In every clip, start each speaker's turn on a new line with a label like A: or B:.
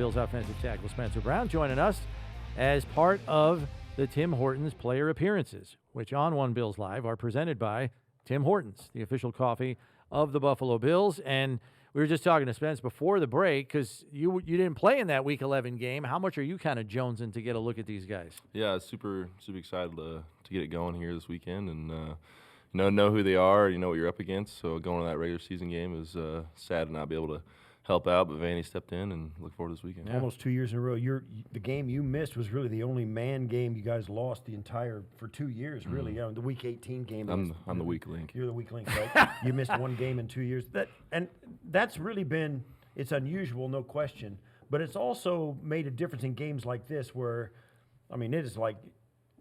A: Bills offensive tackle Spencer Brown, joining us as part of the Tim Hortons player appearances, which on One Bills Live are presented by Tim Hortons, the official coffee of the Buffalo Bills. And we were just talking to Spence before the break because you didn't play in that Week 11 game. How much are you kind of jonesing to get a look at these guys?
B: Yeah, super excited to get it going here this weekend and know who they are. You know what you're up against. So going to that regular season game is sad to not be able to help out, but Vanny stepped in and look forward to this weekend.
C: Yeah. Almost 2 years in a row. The game you missed was really the only man game you guys lost for 2 years, really. Mm-hmm. The Week 18 game.
B: I'm the weak link.
C: You're the weak link, right? You missed one game in 2 years. That's really been, it's unusual, no question, but it's also made a difference in games like this where, it is like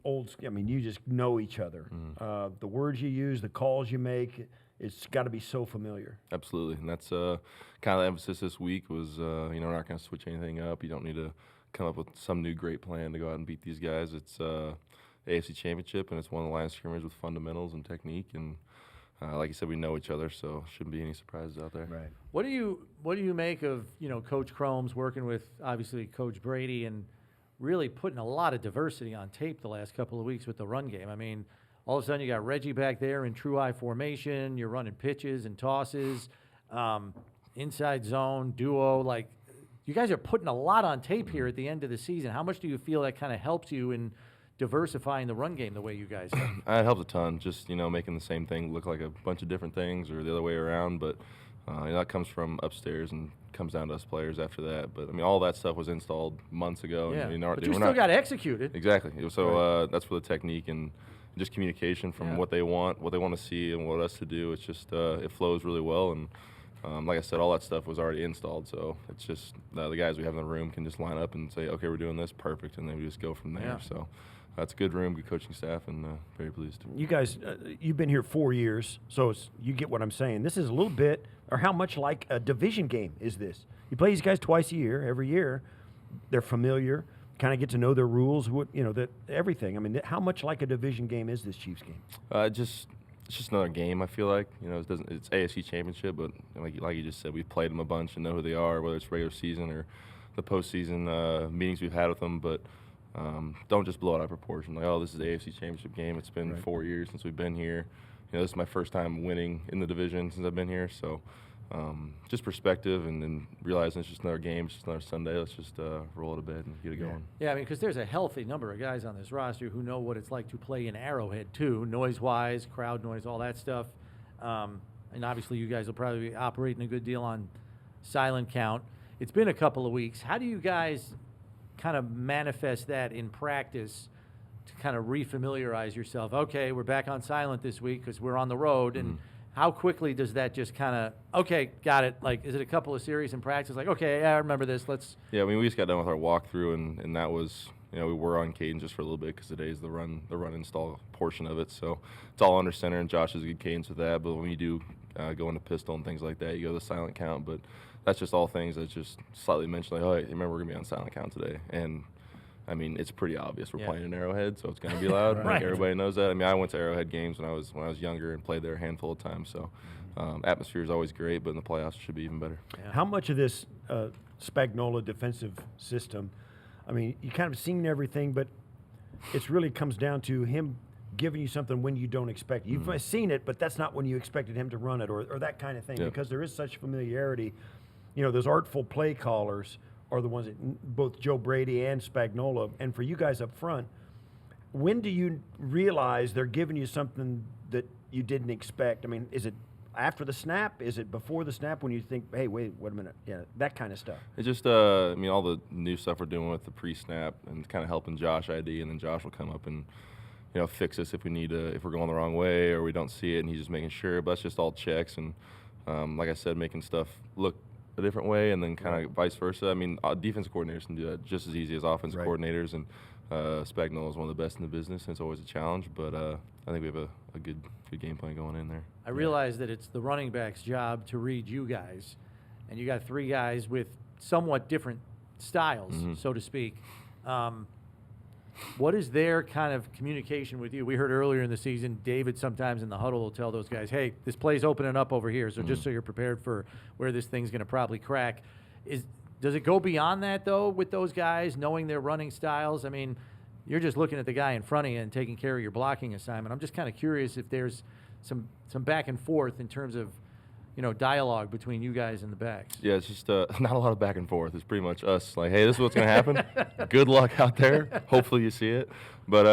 C: you just know each other. Mm-hmm. The words you use, the calls you make, it's got to be so familiar.
B: Absolutely, and that's kind of the emphasis this week was, we're not going to switch anything up. You don't need to come up with some new great plan to go out and beat these guys. It's the AFC Championship, and it's one of the line of scrimmage with fundamentals and technique, and like you said, we know each other, so shouldn't be any surprises out there.
C: Right.
A: What do you make of Coach Chrome's working with obviously Coach Brady and really putting a lot of diversity on tape the last couple of weeks with the run game? All of a sudden, you got Reggie back there in true eye formation. You're running pitches and tosses, inside zone, duo. Like, you guys are putting a lot on tape here at the end of the season. How much do you feel that kind of helps you in diversifying the run game the way you guys have?
B: It helps a ton, just, making the same thing look like a bunch of different things or the other way around. But that comes from upstairs and comes down to us players after that. But, all that stuff was installed months ago.
A: Yeah,
B: and,
A: but you still got to execute it.
B: Exactly. So that's where the technique and just communication from what they want to see, and what us to do. It's just it flows really well, and like I said, all that stuff was already installed. So it's just the guys we have in the room can just line up and say, okay, we're doing this, perfect, and then we just go from there. Yeah. So that's a good room, good coaching staff, and very pleased.
C: You guys, you've been here 4 years, so you get what I'm saying. This is a little bit, or how much like a division game is this? You play these guys twice a year, every year. They're familiar. Kind of get to know their rules, everything. How much like a division game is this Chiefs game?
B: It's just another game. I feel like it's AFC Championship, but like you just said, we've played them a bunch and know who they are, whether it's regular season or the postseason meetings we've had with them. But don't just blow it out of proportion. Like, this is the AFC Championship game. It's been 4 years since we've been here. This is my first time winning in the division since I've been here. So. Just perspective, and then realizing it's just another game, it's just another Sunday. Let's just roll it to bed and get it going.
A: Yeah, because there's a healthy number of guys on this roster who know what it's like to play in Arrowhead too, noise-wise, crowd noise, all that stuff. And obviously you guys will probably be operating a good deal on silent count. It's been a couple of weeks. How do you guys kind of manifest that in practice to kind of refamiliarize yourself? Okay, we're back on silent this week because we're on the road, and how quickly does that just kind of, okay, got it? Like, is it a couple of series in practice? Like, okay, yeah, I remember this. Let's.
B: Yeah, we just got done with our walkthrough, and that was, we were on cadence just for a little bit because today's the run install portion of it. So it's all under center, and Josh has a good cadence with that. But when you do go into pistol and things like that, you go to the silent count. But that's just all things that just slightly mentioned, like, oh, hey, remember we're going to be on silent count today. And it's pretty obvious we're playing in Arrowhead, so it's going to be loud.
A: Right.
B: Everybody knows that. I went to Arrowhead games when I was younger and played there a handful of times. So atmosphere is always great, but in the playoffs it should be even better.
C: Yeah. How much of this Spagnuolo defensive system, you kind of seen everything, but it really comes down to him giving you something when you don't expect it. You've seen it, but that's not when you expected him to run it or that kind of thing, because there is such familiarity. Those artful play callers are the ones that both Joe Brady and Spagnuolo. And for you guys up front, when do you realize they're giving you something that you didn't expect? Is it after the snap? Is it before the snap when you think, hey, wait a minute? Yeah, that kind of stuff.
B: It's just, all the new stuff we're doing with the pre-snap and kind of helping Josh ID, and then Josh will come up and, fix us if we need to, if we're going the wrong way or we don't see it, and he's just making sure. But that's just all checks, and like I said, making stuff look a different way, and then kind of vice versa. Defensive coordinators can do that just as easy as offensive coordinators, and Spagnuolo is one of the best in the business, and it's always a challenge, but I think we have a good game plan going in there.
A: I realize that it's the running back's job to read you guys, and you got three guys with somewhat different styles, so to speak. What is their kind of communication with you? We heard earlier in the season, David sometimes in the huddle will tell those guys, hey, this play's opening up over here, so just so you're prepared for where this thing's going to probably crack. Does it go beyond that, though, with those guys, knowing their running styles? I mean, you're just looking at the guy in front of you and taking care of your blocking assignment. I'm just kind of curious if there's some back and forth in terms of, dialogue between you guys and the backs.
B: Yeah, it's just not a lot of back and forth. It's pretty much us like, hey, this is what's going to happen. Good luck out there. Hopefully you see it. But,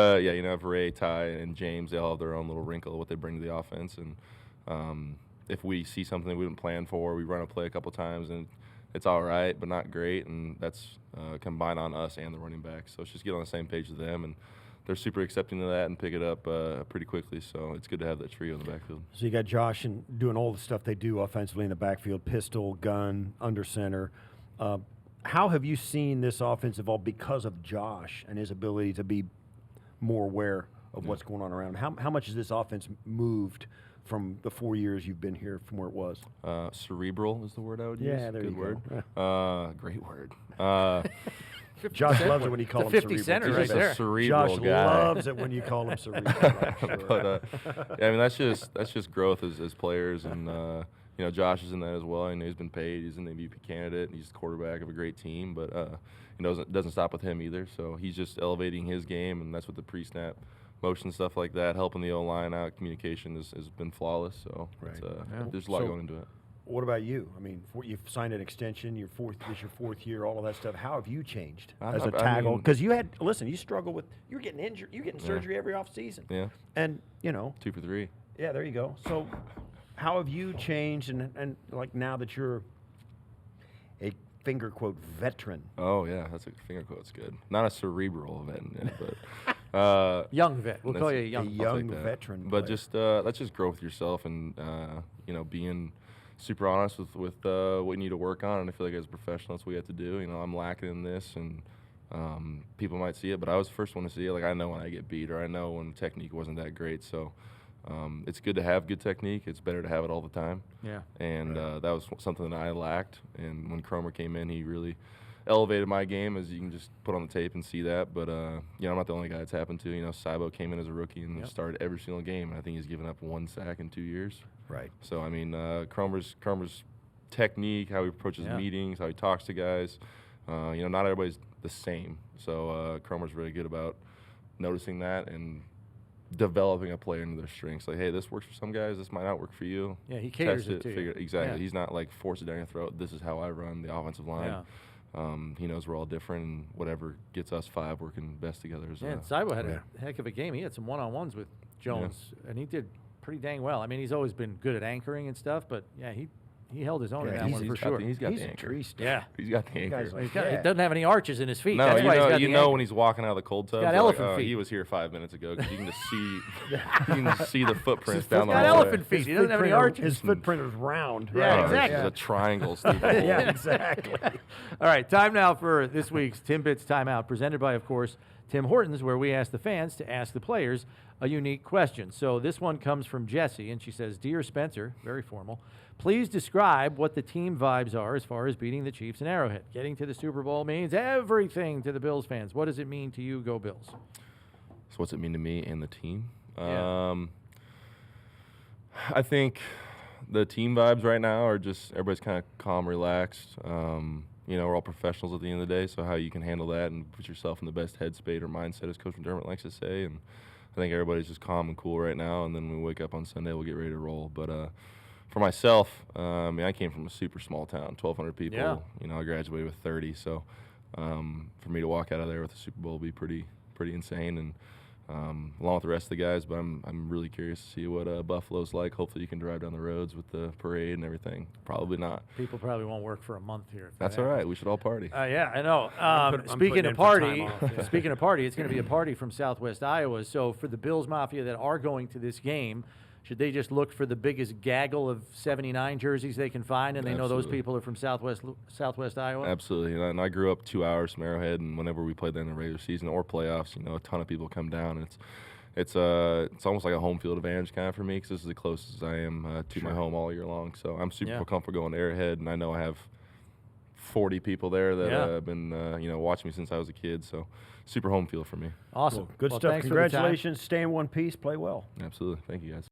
B: Ray, Ty, and James, they all have their own little wrinkle of what they bring to the offense. And if we see something we didn't plan for, we run a play a couple times, and it's all right, but not great. And that's combined on us and the running back. So it's just get on the same page with them. And they're super accepting of that and pick it up pretty quickly. So it's good to have that trio in the backfield.
C: So you got Josh and doing all the stuff they do offensively in the backfield, pistol, gun, under center. How have you seen this offense evolve because of Josh and his ability to be more aware of what's going on around him? How much has this offense moved from the 4 years you've been here from where it was?
B: Cerebral is the word I would use.
C: Yeah, there
B: Good
C: you
B: word.
C: go.
B: Great word.
C: Josh loves it when you call him
A: 50
C: cerebral.
A: center
B: He's
A: right
B: just
A: there.
B: a cerebral
C: Josh
B: guy.
C: loves it when you call him cerebral. I'm sure.
B: But I mean, that's just growth as players, and Josh is in that as well. I know he's been paid. He's an MVP candidate. And he's the quarterback of a great team, but it doesn't stop with him either. So he's just elevating his game, and that's what the pre-snap motion stuff like that, helping the O-line out. Communication has been flawless. So there's a lot going into it.
C: What about you? I mean, you've signed an extension. This is your fourth year. All of that stuff. How have you changed as a tackle? Because you struggled with. You were getting injured. You're getting surgery every off season.
B: Yeah.
C: And
B: 2 for 3.
C: Yeah, there you go. So, how have you changed? And like now that you're a finger quote veteran.
B: Oh yeah, that's a finger quote's good. Not a cerebral vet, but
A: young vet. We'll call you a young
C: veteran.
B: But just let's just grow with yourself and being super honest with what you need to work on. And I feel like as a professional, that's what we have to do. I'm lacking in this, and people might see it, but I was the first one to see it. Like, I know when I get beat, or I know when technique wasn't that great. So it's good to have good technique. It's better to have it all the time.
A: Yeah.
B: And that was something that I lacked. And when Cromer came in, he really elevated my game, as you can just put on the tape and see that. But I'm not the only guy it's happened to. Saibo came in as a rookie and started every single game, and I think he's given up 1 sack in 2 years.
C: Right.
B: So I mean, Cromer's technique, how he approaches meetings, how he talks to guys. Not everybody's the same. So Cromer's really good about noticing that and developing a player into their strengths. Like, hey, this works for some guys, this might not work for you.
A: Yeah, he caters
B: Test
A: it to you.
B: figure exactly.
A: Yeah.
B: He's not like force it down your throat. This is how I run the offensive line.
A: Yeah.
B: He knows we're all different, and whatever gets us 5 working best together is.
A: And Saibo had a heck of a game. He had some one-on-ones with Jones, and he did pretty dang well. I mean, he's always been good at anchoring and stuff, but yeah, he held his own in that one for sure.
B: He's got
C: He's
B: the
C: a
B: anchor.
C: tree star.
A: Yeah.
B: He's got the anchor.
A: He doesn't have any arches in his feet.
B: No,
A: That's why he's got the anchor.
B: when he's walking out of the cold tub.
A: got
B: you're
A: elephant
B: like,
A: feet.
B: He was here 5 minutes ago, because you can just see the footprints down the
A: He's got
B: hallway.
A: elephant feet. He doesn't have any arches.
C: His footprint is round.
A: Yeah,
C: right?
A: exactly.
B: It's a triangle. Steve.
C: Yeah, exactly.
A: All right, time now for this week's Timbits Timeout, presented by, of course, Tim Hortons, where we ask the fans to ask the players a unique question. So this one comes from Jessie, and she says, "Dear Spencer," very formal, "please describe what the team vibes are as far as beating the Chiefs in Arrowhead. Getting to the Super Bowl means everything to the Bills fans. What does it mean to you? Go Bills."
B: So what's it mean to me and the team?
A: Yeah.
B: I think the team vibes right now are just everybody's kind of calm, relaxed. We're all professionals at the end of the day, so how you can handle that and put yourself in the best headspace or mindset, as Coach McDermott likes to say. And I think everybody's just calm and cool right now, and then when we wake up on Sunday, we'll get ready to roll. But for myself, I came from a super small town, 1,200 people.
A: Yeah.
B: I graduated with 30, so for me to walk out of there with a Super Bowl would be pretty insane, and along with the rest of the guys. But I'm really curious to see what Buffalo's like. Hopefully you can drive down the roads with the parade and everything. Probably not.
A: People probably won't work for a month here. if
B: That's
A: that
B: all right.
A: happens.
B: We should all party.
A: Yeah, I know.
C: I'm
A: Speaking
C: putting
A: of
C: in for time
A: party,
C: off, yeah.
A: speaking of party, it's going to be a party from Southwest Iowa. So for the Bills Mafia that are going to this game, should they just look for the biggest gaggle of 79 jerseys they can find, and they know those
B: Absolutely.
A: people are from Southwest Iowa?
B: Absolutely. And I grew up 2 hours from Arrowhead, and whenever we played there in the regular season or playoffs, a ton of people come down. And it's almost like a home field advantage kind of for me, because this is the closest I am to my home all year long. So I'm super comfortable going to Arrowhead, and I know I have 40 people there that have been watching me since I was a kid. So super home field for me.
A: Awesome.
C: Good
A: Well,
C: stuff.
A: thanks for the time.
C: Congratulations. Stay in one piece. Play well.
B: Absolutely. Thank you, guys.